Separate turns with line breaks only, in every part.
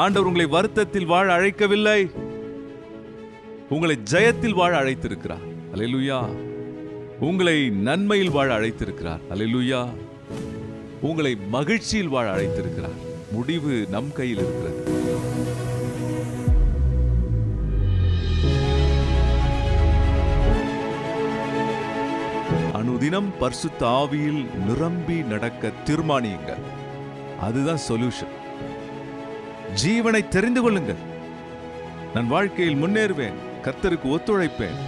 ஆண்டவர் உங்களை வருத்தத்தில் வாழ அழைக்கவில்லை, உங்களை ஜெயத்தில் வாழ அழைத்திருக்கிறார். அல்லேலூயா. உங்களை நன்மையில் வாழ அழைத்திருக்கிறார். அல்லேலூயா. உங்களை மகிழ்ச்சியில் வாழ அழைத்திருக்கிறார். முடிவு நம் கையில் இருக்கிறது. அனுதினம் பரிசுத்த ஆவியில் நிரம்பி நடக்க தீர்மானியுங்கள். அதுதான் சொல்யூஷன். ஜீவனை தெரிந்து கொள்ளுங்கள். நான் வாழ்க்கையில் முன்னேறுவேன், கர்த்தருக்கு ஒத்துழைப்பேன்,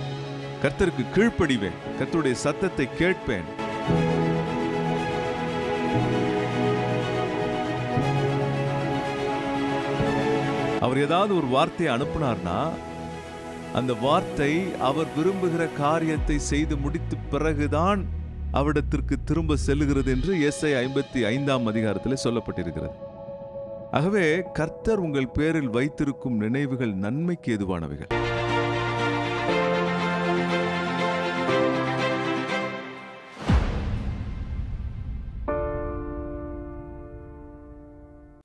கர்த்தருக்கு கீழ்ப்படிவேன், கர்த்தருடைய சத்தத்தை கேட்பேன். அவர் ஏதாவது ஒரு வார்த்தையை அனுப்பினார்னா அந்த வார்த்தை அவர் விரும்புகிற காரியத்தை செய்து முடித்த பிறகுதான் அவரிடத்திற்கு திரும்ப செல்லுகிறது என்று ஏசாயா 55ஆம் அதிகாரத்தில் சொல்லப்பட்டிருக்கிறது. ஆகவே கர்த்தர் உங்கள் பேரில் வைத்திருக்கும் நினைவுகள் நன்மைக்கு ஏதுவானவைகள்.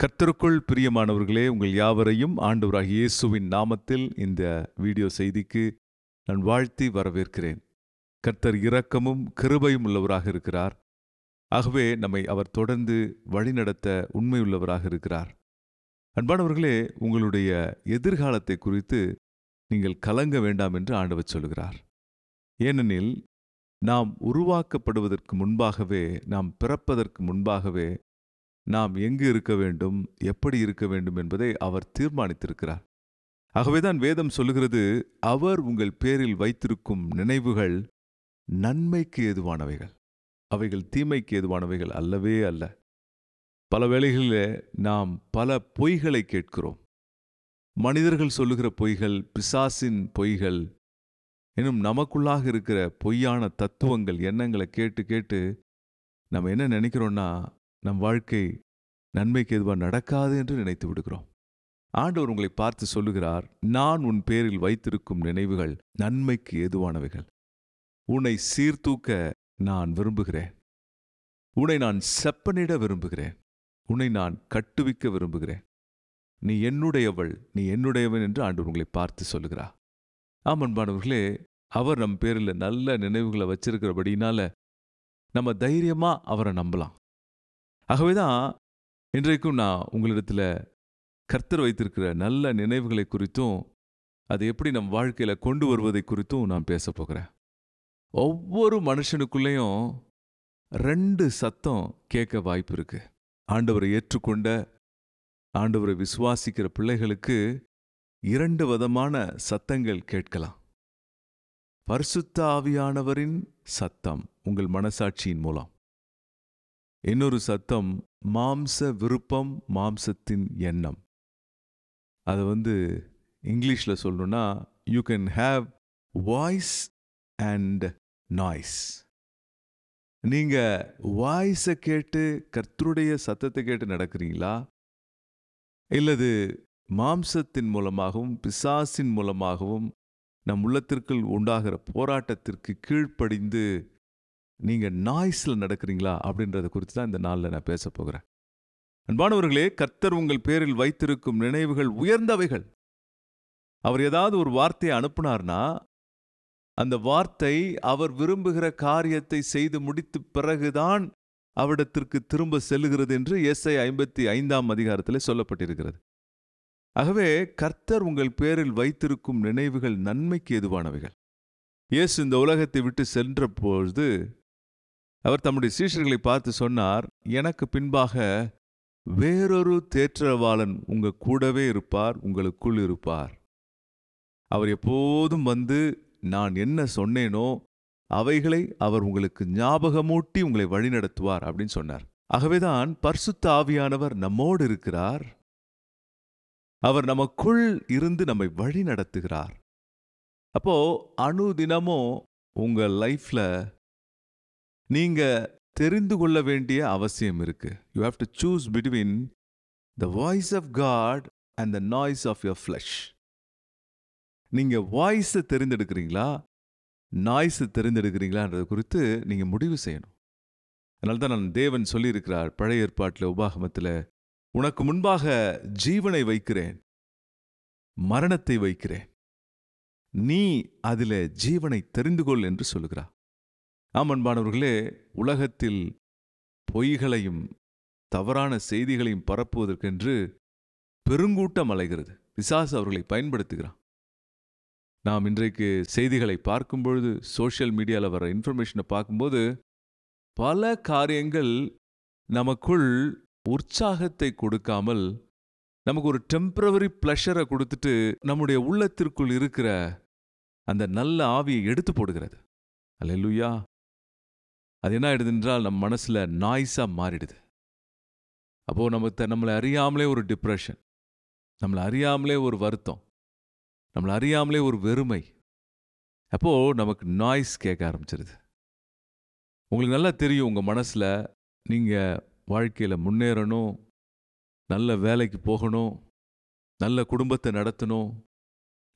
கர்த்தருக்குள் பிரியமானவர்களே, உங்கள் யாவரையும் ஆண்டவராகிய இயேசுவின் நாமத்தில் இந்த வீடியோ செய்திக்கு நான் வாழ்த்தி வரவேற்கிறேன். கர்த்தர் இரக்கமும் கிருபையும் உள்ளவராக இருக்கிறார். ஆகவே நம்மை அவர் தொடர்ந்து வழிநடத்த உண்மையுள்ளவராக இருக்கிறார். அன்பானவர்களே, உங்களுடைய எதிர்காலத்தை குறித்து நீங்கள் கலங்க வேண்டாம் என்று ஆண்டவர் சொல்கிறார். ஏனெனில் நாம் உருவாக்கப்படுவதற்கு முன்பாகவே, நாம் பிறப்பதற்கு முன்பாகவே நாம் எங்கு இருக்க வேண்டும், எப்படி இருக்க வேண்டும் என்பதை அவர் தீர்மானித்திருக்கிறார். ஆகவேதான் வேதம் சொல்லுகிறது, அவர் உங்கள் பேரில் வைத்திருக்கும் நினைவுகள் நன்மைக்கு ஏதுவானவைகள், அவைகள் தீமைக்கு ஏதுவானவைகள் அல்லவே அல்ல. பல வேளைகளிலே நாம் பல பொய்களை கேட்கிறோம். மனிதர்கள் சொல்லுகிற பொய்கள், பிசாசின் பொய்கள், இன்னும் நமக்குள்ளாக இருக்கிற பொய்யான தத்துவங்கள், எண்ணங்களை கேட்டு கேட்டு நம்ம என்ன நினைக்கிறோம்னா, நம் வாழ்க்கை நன்மைக்கு எதுவாக நடக்காது என்று நினைத்து விடுகிறோம். ஆண்டவர் உங்களை பார்த்து சொல்லுகிறார், நான் உன் பேரில் வைத்திருக்கும் நினைவுகள் நன்மைக்கு ஏதுவானவைகள். உன்னை சீர்தூக்க நான் விரும்புகிறேன். உன்னை நான் செப்பனிட விரும்புகிறேன். உன்னை நான் கட்டுவிக்க விரும்புகிறேன். நீ என்னுடையவள், நீ என்னுடையவன் என்று ஆண்டவர் உங்களை பார்த்து சொல்லுகிறார். அன்பானவர்களே, அவர் நம் பேரில் நல்ல நினைவுகளை வச்சிருக்கிறபடினால நம்ம தைரியமா அவரை நம்பலாம். ஆகவேதான் இன்றைக்கும் நான் உங்களிடத்தில் கர்த்தர் வைத்திருக்கிற நல்ல நினைவுகளை குறித்தும் அதை எப்படி நம் வாழ்க்கையில் கொண்டு வருவதை குறித்தும் நான் பேச போகிறேன். ஒவ்வொரு மனுஷனுக்குள்ளேயும் 2 சத்தம் கேட்க வாய்ப்பு இருக்கு. ஆண்டவரை ஏற்றுக்கொண்ட, ஆண்டவரை விசுவாசிக்கிற பிள்ளைகளுக்கு 2 விதமான சத்தங்கள் கேட்கலாம். பரிசுத்த ஆவியானவரின் சத்தம் உங்கள் மனசாட்சியின் மூலம். இன்னொரு சத்தம் மாம்ச விருப்பம், மாம்சத்தின் எண்ணம். அதை இங்கிலீஷில் சொல்லணும்னா, you can have voice and noise. நீங்கள் வாய்ஸை கேட்டு, கர்த்தருடைய சத்தத்தை கேட்டு நடக்கிறீங்களா, இல்லது மாம்சத்தின் மூலமாகவும் பிசாசின் மூலமாகவும் நம் உள்ளத்திற்குள் உண்டாகிற போராட்டத்திற்கு கீழ்ப்படிந்து நீங்கள் நாய்ஸில் நடக்கிறீங்களா அப்படின்றத குறித்து தான் இந்த நாளில் நான் பேச போகிறேன். அன்பானவர்களே, கர்த்தர் உங்கள் பேரில் வைத்திருக்கும் நினைவுகள் உயர்ந்தவைகள். அவர் ஏதாவது ஒரு வார்த்தையை அனுப்பினார்னா அந்த வார்த்தை அவர் விரும்புகிற காரியத்தை செய்து முடித்த பிறகுதான் அவரிடத்திற்கு திரும்ப செல்லுகிறது என்று ஏசாயா 55ஆம் அதிகாரத்தில் சொல்லப்பட்டிருக்கிறது. ஆகவே கர்த்தர் உங்கள் பேரில் வைத்திருக்கும் நினைவுகள் நன்மைக்கு ஏதுவானவைகள். இயேசு இந்த உலகத்தை விட்டு சென்ற பொழுது அவர் தம்முடைய சீஷர்களை பார்த்து சொன்னார், எனக்கு பின்பாக வேறொரு தேற்றரவாளன் உங்க கூடவே இருப்பார், உங்களுக்குள் இருப்பார். அவர் எப்போதும் நான் என்ன சொன்னேனோ அவைகளை அவர் உங்களுக்கு ஞாபகமூட்டி உங்களை வழிநடத்துவார் அப்படின்னு சொன்னார். ஆகவேதான் பரிசுத்த ஆவியானவர் நம்மோடு இருக்கிறார். அவர் நமக்குள் இருந்து நம்மை வழி நடத்துகிறார். அப்போ அனுதினமும் உங்க லைஃப்ல நீங்க தெரிந்து கொள்ள வேண்டிய அவசியம் இருக்கு. You have to choose between the voice of God and the noise of your flesh. நீங்க வாய்ஸை தெரிந்தெடுக்கிறீங்களா, நாய்ஸை தெரிந்தெடுக்கிறீங்களான்றது குறித்து நீங்க முடிவு செய்யணும். அதனால்தான் தேவன் சொல்லியிருக்கிறார் பழைய ஏற்பாட்டில் உபாகமத்தில் உனக்கு முன்பாக ஜீவனை வைக்கிறேன், மரணத்தை வைக்கிறேன், நீ அதிலே ஜீவனை தெரிந்து கொள் என்று சொல்லுகிறார். அன்பானவர்களே, உலகத்தில் பொய்களையும் தவறான செய்திகளையும் பரப்புவதற்கென்று பெருங்கூட்டம் அலைகிறது. பிசாசு அவர்களை பயன்படுத்துகிறான். நாம் இன்றைக்கு செய்திகளை பார்க்கும் பொழுது, சோஷியல் மீடியாவில் வர இன்ஃபர்மேஷனை பார்க்கும்போது, பல காரியங்கள் நமக்குள் உற்சாகத்தை கொடுக்காமல் நமக்கு ஒரு டெம்பரவரி ப்ளஷரை கொடுத்துட்டு நம்முடைய உள்ளத்திற்குள் இருக்கிற அந்த நல்ல ஆவியை எடுத்து போடுகிறது. அல்லேலூயா. அது என்ன ஆயிடுது என்றால், நம் மனசுல நாய்ஸா மாறிடுது. அப்போ நம்மளை அறியாமலே ஒரு டிப்ரெஷன், நம்மளை அறியாமலே ஒரு வருத்தம், நம்மளை அறியாமலே ஒரு வெறுமை, அப்போ நமக்கு நாய்ஸ் கேட்க ஆரம்பிச்சிருது. உங்களுக்கு நல்லா தெரியும், உங்க மனசுல நீங்க வாழ்க்கையில முன்னேறணும், நல்ல வேலைக்கு போகணும், நல்ல குடும்பத்தை நடத்தணும்,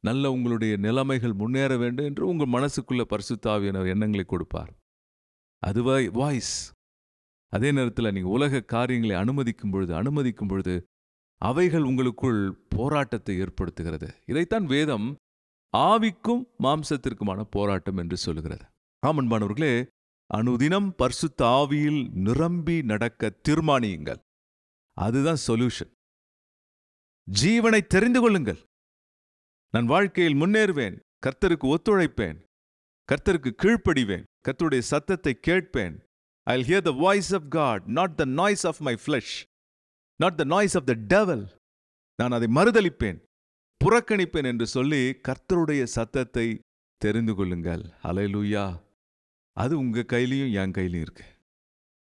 நல்ல உங்களுடைய நிலைமைகள் முன்னேற வேண்டும் என்று உங்கள் மனசுக்குள்ள பரிசுத்த ஆவியானவர் எண்ணங்களை கொடுப்பார். அது வாய்ஸ். அதே நேரத்தில் நீங்கள் உலக காரியங்களை அனுமதிக்கும் பொழுது அவைகள் உங்களுக்குள் போராட்டத்தை ஏற்படுத்துகிறது. இதைத்தான் வேதம் ஆவிக்கும் மாம்சத்திற்குமான போராட்டம் என்று சொல்லுகிறது. அன்பானவர்களே, அனுதினம் பரிசுத்த ஆவியில் நிரம்பி நடக்க தீர்மானியுங்கள். அதுதான் சொல்யூஷன். ஜீவனை தெரிந்து கொள்ளுங்கள். நான் வாழ்க்கையில் முன்னேறுவேன், கர்த்தருக்கு ஒத்துழைப்பேன், கர்த்தருக்கு கீழ்ப்படிவேன், கர்த்தருடைய சத்தத்தை கேட்பேன். I'll hear the voice of God, not the noise of my flesh, not the noise of the devil. நான் அதை மறுதலிப்பேன், புறக்கணிப்பேன் என்று சொல்லி கர்த்தருடைய சத்தத்தை தெரிந்து கொள்ளுங்கள். ஹல்லேலூயா. அது உங்க கையிலையும் என் கையிலையும் இருக்கு.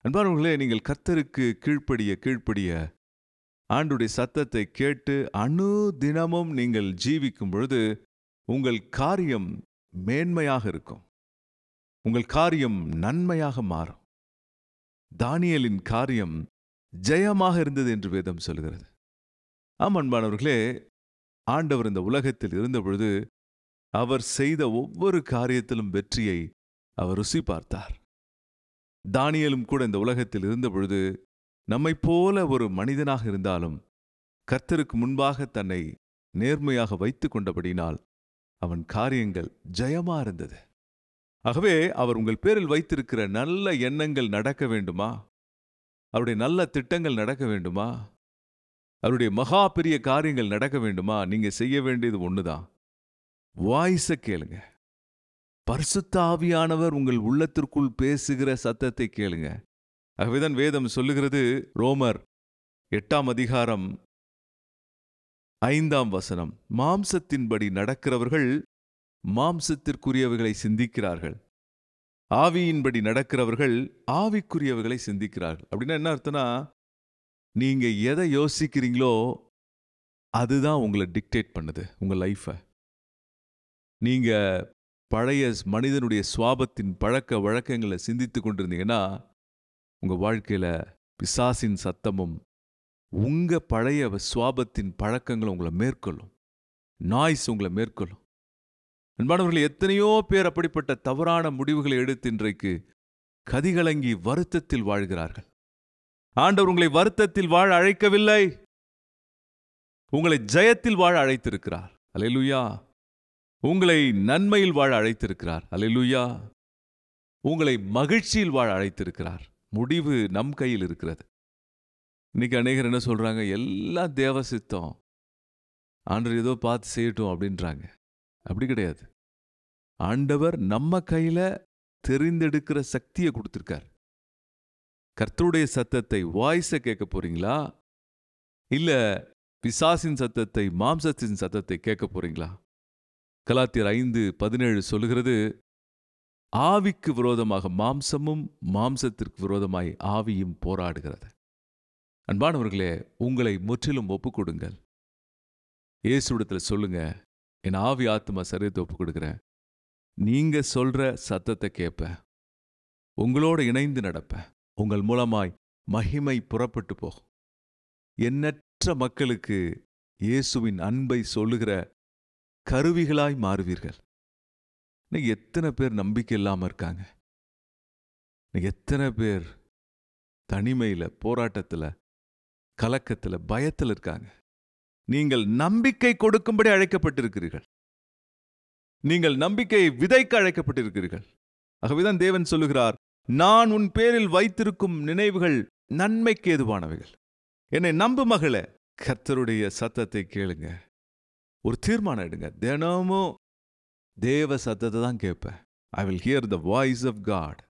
அன்பானவர்களே, நீங்கள் கர்த்தருக்கு கீழ்ப்படிய ஆண்டுடைய சத்தத்தை கேட்டு அனுதினமும் நீங்கள் ஜீவிக்கும் பொழுது உங்கள் காரியம் மேன்மையாக இருக்கும், உங்கள் காரியம் நன்மையாக மாறும். தானியேலின் காரியம் ஜெயமாக இருந்தது என்று வேதம் சொல்கிறது. அன்பானவர்களே, ஆண்டவர் இந்த உலகத்தில் இருந்தபொழுது அவர் செய்த ஒவ்வொரு காரியத்திலும் வெற்றியை அவர் ருசி பார்த்தார். தானியேலும் கூட இந்த உலகத்தில் இருந்தபொழுது நம்மைப் போல ஒரு மனிதனாக இருந்தாலும் கர்த்தருக்கு முன்பாக தன்னை நேர்மையாக வைத்து கொண்டபடினால் அவன் காரியங்கள் ஜெயமா இருந்தது. ஆகவே அவர் உங்கள் பேரில் வைத்திருக்கிற நல்ல எண்ணங்கள் நடக்க வேண்டுமா? அவருடைய நல்ல திட்டங்கள் நடக்க வேண்டுமா? அவருடைய மகா பெரிய காரியங்கள் நடக்க வேண்டுமா? நீங்க செய்ய வேண்டியது ஒண்ணுதான், வாய்ஸை கேளுங்க. பரிசுத்த ஆவியானவர் உங்கள் உள்ளத்திற்குள் பேசுகிற சத்தத்தை கேளுங்க. ஆகவேதான் வேதம் சொல்லுகிறது, ரோமர் 8:5 மாம்சத்தின்படி நடக்கிறவர்கள் மாம்சத்திற்குரியவைகளை சிந்திக்கிறார்கள், ஆவியின்படி நடக்கிறவர்கள் ஆவிக்குரியவைகளை சிந்திக்கிறார்கள். அப்படின்னா என்ன அர்த்தம்னா, நீங்க எதை யோசிக்கிறீங்களோ அதுதான் உங்களை டிக்டேட் பண்ணுது உங்க லைஃபை. நீங்க பழைய மனிதனுடைய சுவாபத்தின் பழக்க வழக்கங்களை சிந்தித்து கொண்டிருந்தீங்கன்னா உங்க வாழ்க்கையில பிசாசின் சத்தமும் உங்க பழைய சுவாபத்தின் பழக்கங்களும் உங்களை மேற்கொள்ளும், நாய்ஸ் உங்களை மேற்கொள்ளும். அன்பானவர்கள், எத்தனையோ பேர் அப்படிப்பட்ட தவறான முடிவுகளை எடுத்து இன்றைக்கு கதிகலங்கி வருத்தத்தில் வாழ்கிறார்கள். ஆண்டவர் உங்களை வருத்தத்தில் வாழ அழைக்கவில்லை, உங்களை ஜெயத்தில் வாழ அழைத்திருக்கிறார். அல்லேலூயா. உங்களை நன்மையில் வாழ அழைத்திருக்கிறார். அல்லேலூயா. உங்களை மகிழ்ச்சியில் வாழ அழைத்திருக்கிறார். முடிவு நம் கையில் இருக்கிறது. இன்னைக்கு அநேகர் என்ன சொல்றாங்க, எல்லாம் தேவ சித்தம், ஆண்டவர் ஏதோ பார்த்து செய்யட்டும் அப்படின்றாங்க. அப்படி கிடையாது. ஆண்டவர் நம்ம கையில தெரிந்தெடுக்கிற சக்தியை கொடுத்திருக்கார். கர்த்தருடைய சத்தத்தை, வாய்ஸை கேட்க போறீங்களா, இல்ல பிசாசின் சத்தத்தை, மாம்சத்தின் சத்தத்தை கேட்க போறீங்களா? கலாத்தியர் 5:17 சொல்லுகிறது, ஆவிக்கு விரோதமாக மாம்சமும் மாம்சத்திற்கு விரோதமாய் ஆவியும் போராடுகிறது. அன்பானவர்களே, உங்களை முற்றிலும் ஒப்புக்கொடுங்கள். இயேசுவிடத்தில் சொல்லுங்க, என் ஆவி ஆத்மா சரீரத்தை ஒப்புக் கொடுக்கிறேன், நீங்க சொல்ற சத்தத்தை கேட்பேன், உங்களோட இணைந்து நடப்பேன், உங்கள் மூலமாய் மகிமை புறப்பட்டு போகும். எண்ணற்ற மக்களுக்கு இயேசுவின் அன்பை சொல்லுகிற கருவிகளாய் மாறுவீர்கள். இன்னைக்கு எத்தனை பேர் நம்பிக்கை இல்லாம இருக்காங்க, இன்னைக்கு எத்தனை பேர் தனிமையில போராட்டத்தில் கலக்கத்தில், பயத்தில் இருக்காங்க. நீங்கள் நம்பிக்கை கொடுக்கும்படி அழைக்கப்பட்டிருக்கிறீர்கள். நீங்கள் நம்பிக்கையை விதைக்க அழைக்கப்பட்டிருக்கிறீர்கள். ஆகவேதான் தேவன் சொல்லுகிறார், நான் உன் பேரில் வைத்திருக்கும் நினைவுகள் நன்மைக்கு ஏதுவானவைகள். என்னை நம்பு மகளே, கர்த்தருடைய சத்தத்தை கேளுங்க. ஒரு தீர்மானம் எடுங்க. தினமும் தேவ சத்தத்தை தான் கேட்பேன். I will hear the voice of God.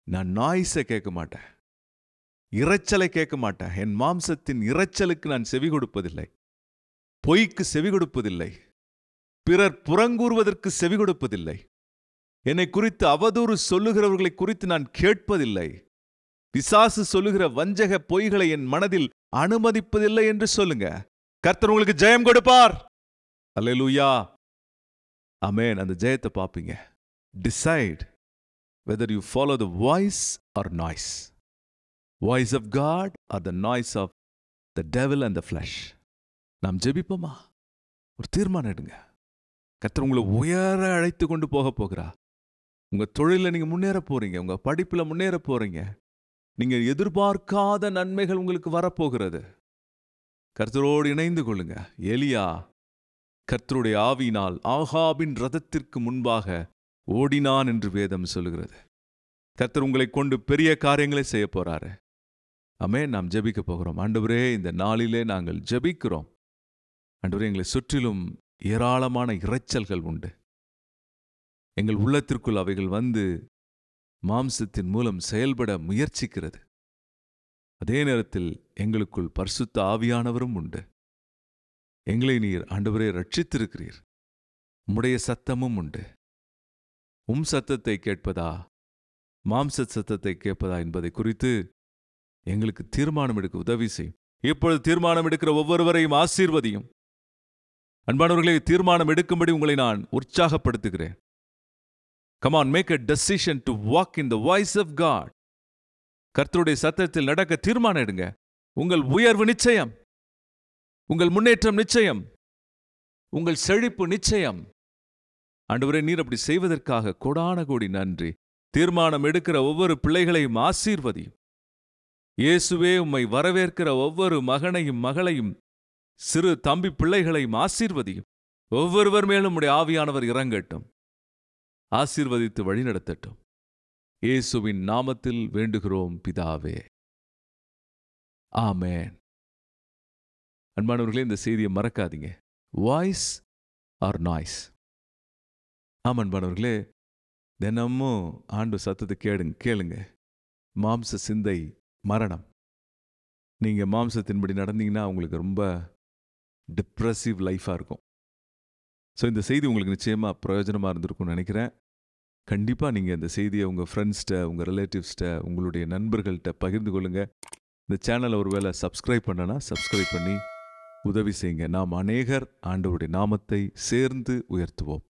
நான் நாய்ஸை கேட்க மாட்டேன், இரைச்சலை கேட்க மாட்டேன். என் மாம்சத்தின் இரைச்சலுக்கு நான் செவி கொடுப்பதில்லை, பொய்க்கு செவி கொடுப்பதில்லை, பிறர் புறங்கூறுவதற்கு செவி கொடுப்பதில்லை, என்னை குறித்து அவதூறு சொல்லுகிறவர்களை குறித்து நான் கேட்பதில்லை, பிசாசு சொல்லுகிற வஞ்சக பொய்களை என் மனதில் அனுமதிப்பதில்லை என்று சொல்லுங்க. கர்த்தர் உங்களுக்கு ஜெயம் கொடுப்பார். அல்லேலூயா, ஆமென். அந்த ஜெயத்தை பார்ப்பீங்க. Decide whether you follow the voice or noise. Voice of God or the noise of the devil and the flesh. நாம் ஜெபிப்போமா? ஒரு தீர்மானம் எடுங்க. கர்த்தர் உங்களை உயர அழைத்து கொண்டு போகிறார். உங்க தொழிலில் நீங்க முன்னேற போறீங்க, உங்க படிப்புல முன்னேற போறீங்க. நீங்க எதிர்பார்க்காத நன்மைகள் உங்களுக்கு வரப்போகிறது. கர்த்தரோடு இணைந்து கொள்ளுங்க. எலியா கர்த்தருடைய ஆவியினால் ஆகாபின் ரதத்திற்கு முன்பாக ஓடினான் என்று வேதம் சொல்லுகிறது. கர்த்தர் உங்களை கொண்டு பெரிய காரியங்களை செய்ய போறாரு. ஆமென். நாம் ஜெபிக்க போகிறோம். ஆண்டவரே, இந்த நாளிலே நாங்கள் ஜெபிக்கிறோம். ஆண்டவரே, எங்களை சுற்றிலும் ஏராளமான இரைச்சல்கள் உண்டு. எங்கள் உள்ளத்திற்குள் அவைகள் வந்து மாம்சத்தின் மூலம் செயல்பட முயற்சிக்கிறது. அதே நேரத்தில் எங்களுக்குள் பரிசுத்த ஆவியானவரும் உண்டு. எங்களை நீர் ஆண்டவரே ரட்சித்திருக்கிறீர். உம்முடைய சத்தமும் உண்டு. சத்தத்தை கேட்பதா, மாம்ச சத்தத்தை கேட்பதா என்பதை குறித்து எங்களுக்கு தீர்மானம் எடுக்க உதவி செய்யும். இப்பொழுது தீர்மானம் எடுக்கிற ஒவ்வொருவரையும் ஆசீர்வதியும். அன்பானவர்களே, தீர்மானம் எடுக்கும்படி உங்களை நான் உற்சாகப்படுத்துகிறேன். Come on, make a decision to walk in the voice of God. கர்த்தருடைய சத்தத்தில் நடக்க தீர்மானம் எடுங்க. உங்கள் உயர்வு நிச்சயம், உங்கள் முன்னேற்றம் நிச்சயம், உங்கள் செழிப்பு நிச்சயம். ஆண்டவரே, நீர் அப்படி செய்வதற்காக கோடான கோடி நன்றி. தீர்மானம் எடுக்கிற ஒவ்வொரு பிள்ளைகளையும் ஆசீர்வதியும். இயேசுவே, உம்மை வரவேற்கிற ஒவ்வொரு மகனையும் மகளையும், சிறு தம்பி பிள்ளைகளையும் ஆசீர்வதியும். ஒவ்வொருவர் மேலும் உம்முடைய ஆவியானவர் இறங்கட்டும், ஆசீர்வதித்து வழிநடத்தட்டும். இயேசுவின் நாமத்தில் வேண்டுகிறோம் பிதாவே, ஆமென். அன்பானவர்களே, இந்த செய்தியை மறக்காதீங்க. Voice or noise. ஆமாம் அன்பானவர்களே, தினமும் ஆண்டு சத்தத்தை கேளுங்க. மாம்ச சிந்தை மரணம். நீங்கள் மாம்சத்தின்படி நடந்தீங்கன்னா உங்களுக்கு ரொம்ப டிப்ரெசிவ் லைஃபாக இருக்கும். ஸோ இந்த செய்தி உங்களுக்கு நிச்சயமாக பிரயோஜனமாக இருந்திருக்கும்னு நினைக்கிறேன். கண்டிப்பாக நீங்கள் இந்த செய்தியை உங்கள் ஃப்ரெண்ட்ஸ்கிட்ட, உங்கள் ரிலேட்டிவ்ஸ்கிட்ட, உங்களுடைய நண்பர்கள்ட்ட பகிர்ந்து கொள்ளுங்கள். இந்த சேனலை ஒருவேளை சப்ஸ்கிரைப் பண்ணனா சப்ஸ்கிரைப் பண்ணி உதவி செய்யுங்க. நாம் அநேகர் ஆண்டவருடைய நாமத்தை சேர்ந்து உயர்த்துவோம்.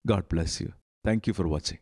God bless you. Thank you for watching.